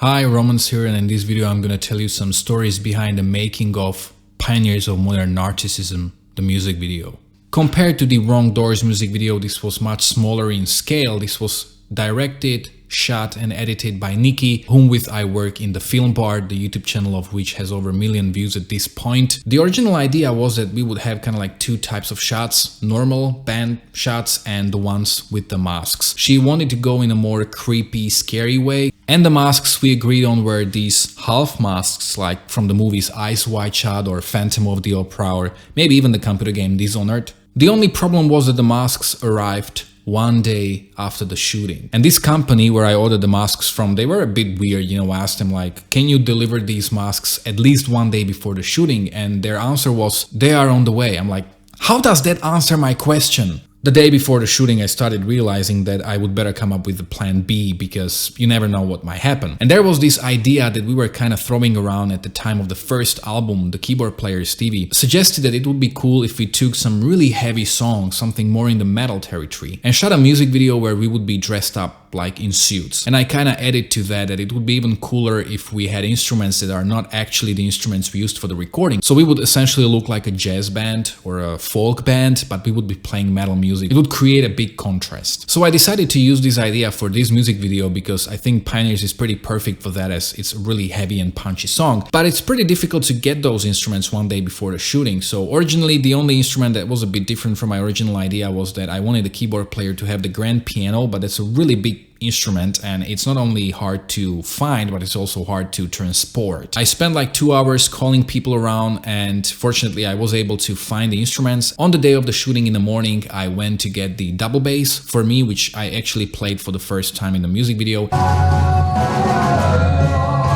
Hi, Romans here, and in this video I'm gonna tell you some stories behind the making of Pioneers of Modern Narcissism, the music video. Compared to the Wrong Doors music video, this was much smaller in scale. This was directed, shot and edited by Nikki, whom with I work in the Film Bar, the YouTube channel of which has over 1 million views at this point. The original idea was that we would have kind of like two types of shots, normal band shots and the ones with the masks. She wanted to go in a more creepy, scary way. And the masks we agreed on were these half masks like from the movies Eyes Wide Shut or Phantom of the Opera or maybe even the computer game Dishonored. The only problem was that the masks arrived one day after the shooting. And this company where I ordered the masks from, they were a bit weird, you know. I asked them like, can you deliver these masks at least one day before the shooting? And their answer was, they are on the way. I'm like, how does that answer my question? The day before the shooting, I started realizing that I would better come up with a plan B because you never know what might happen. And there was this idea that we were kind of throwing around at the time of the first album. The keyboard player Stevie suggested that it would be cool if we took some really heavy songs, something more in the metal territory, and shot a music video where we would be dressed up like in suits. And I kind of added to that it would be even cooler if we had instruments that are not actually the instruments we used for the recording. So we would essentially look like a jazz band or a folk band, but we would be playing metal music. It would create a big contrast. So I decided to use this idea for this music video because I think Pioneers is pretty perfect for that, as it's a really heavy and punchy song. But it's pretty difficult to get those instruments one day before the shooting. So originally the only instrument that was a bit different from my original idea was that I wanted the keyboard player to have the grand piano, but it's a really big instrument and it's not only hard to find, but it's also hard to transport. I spent like 2 hours calling people around and fortunately I was able to find the instruments. On the day of the shooting in the morning, I went to get the double bass for me, which I actually played for the first time in the music video,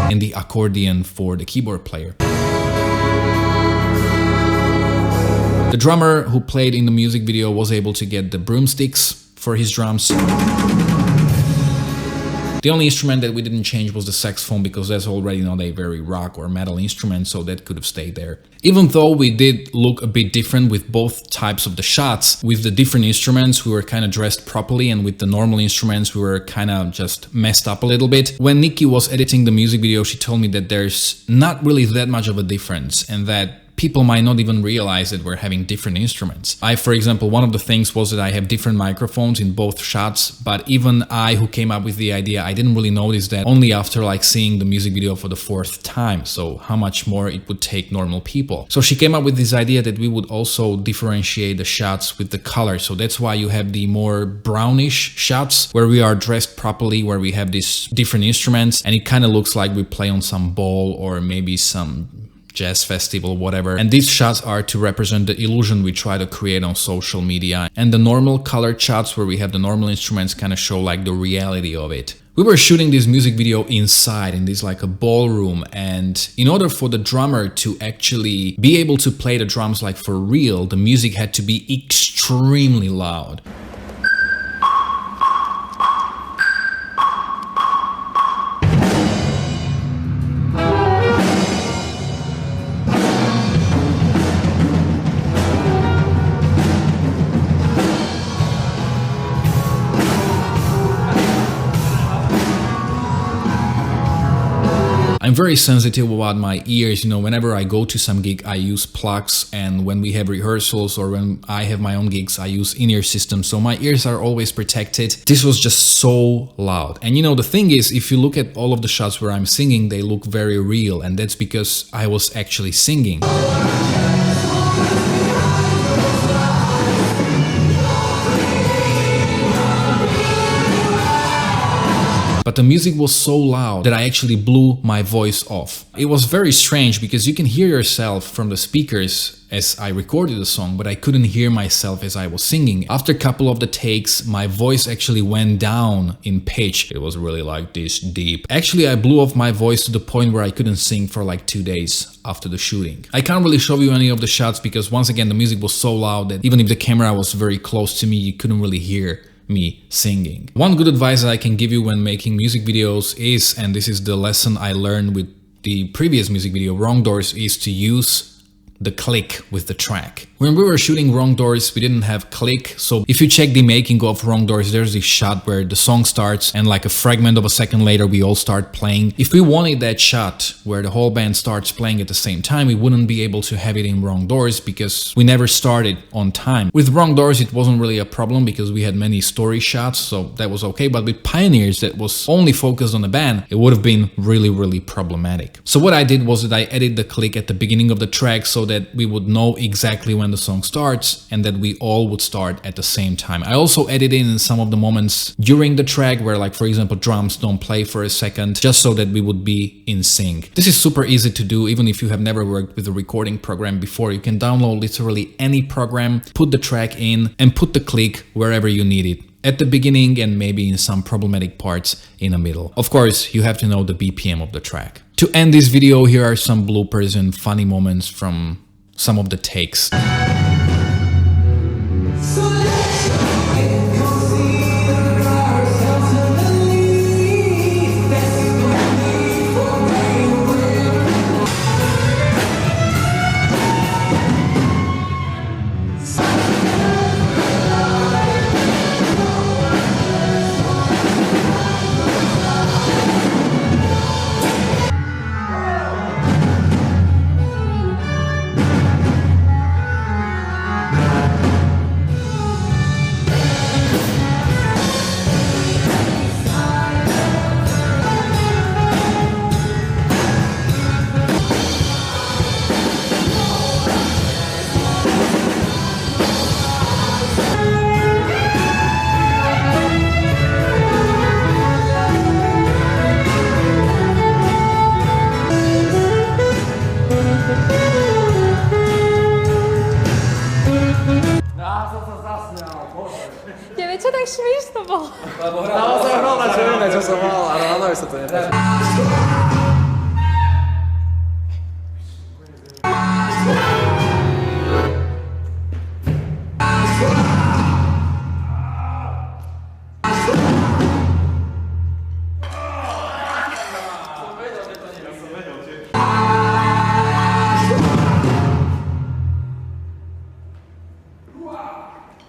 and the accordion for the keyboard player. The drummer who played in the music video was able to get the broomsticks for his drums. The only instrument that we didn't change was the saxophone because that's already not a very rock or metal instrument, so that could have stayed there. Even though we did look a bit different with both types of the shots, with the different instruments we were kind of dressed properly and with the normal instruments we were kind of just messed up a little bit. When Nikki was editing the music video, she told me that there's not really that much of a difference and that people might not even realize that we're having different instruments. For example, one of the things was that I have different microphones in both shots, but even I, who came up with the idea, I didn't really notice that only after like seeing the music video for the 4th time. So how much more it would take normal people. So she came up with this idea that we would also differentiate the shots with the color. So that's why you have the more brownish shots where we are dressed properly, where we have these different instruments and it kind of looks like we play on some ball or maybe some jazz festival, whatever. And these shots are to represent the illusion we try to create on social media. And the normal colored shots where we have the normal instruments kind of show like the reality of it. We were shooting this music video inside in this like a ballroom, and in order for the drummer to actually be able to play the drums like for real, the music had to be extremely loud. I'm very sensitive about my ears, you know. Whenever I go to some gig I use plugs, and when we have rehearsals or when I have my own gigs I use in-ear systems, so my ears are always protected. This was just so loud. And you know, the thing is, if you look at all of the shots where I'm singing, they look very real, and that's because I was actually singing. But the music was so loud that I actually blew my voice off. It was very strange because you can hear yourself from the speakers as I recorded the song, but I couldn't hear myself as I was singing. After a couple of the takes, my voice actually went down in pitch. It was really like this deep. Actually, I blew off my voice to the point where I couldn't sing for like 2 days after the shooting. I can't really show you any of the shots because once again, the music was so loud that even if the camera was very close to me, you couldn't really hear me singing. One good advice that I can give you when making music videos is, and this is the lesson I learned with the previous music video, Wrong Doors, is to use the click with the track. When we were shooting Wrong Doors, we didn't have click, so if you check the making of Wrong Doors, there's this shot where the song starts and like a fragment of a second later we all start playing. If we wanted that shot where the whole band starts playing at the same time, we wouldn't be able to have it in Wrong Doors because we never started on time. With Wrong Doors it wasn't really a problem because we had many story shots, so that was okay, but with Pioneers that was only focused on the band, it would have been really problematic. So what I did was that I added the click at the beginning of the track so that we would know exactly when the song starts and that we all would start at the same time. I also added in some of the moments during the track where, like, for example, drums don't play for a second, just so that we would be in sync. This is super easy to do even if you have never worked with a recording program before. You can download literally any program, put the track in and put the click wherever you need it. At the beginning and maybe in some problematic parts in the middle. Of course, you have to know the BPM of the track. To end this video, here are some bloopers and funny moments from some of the takes. Čo tak smiešno bolo? Lebo hral na čo vieme, čo som mal, ale Ádám sa to nepáči.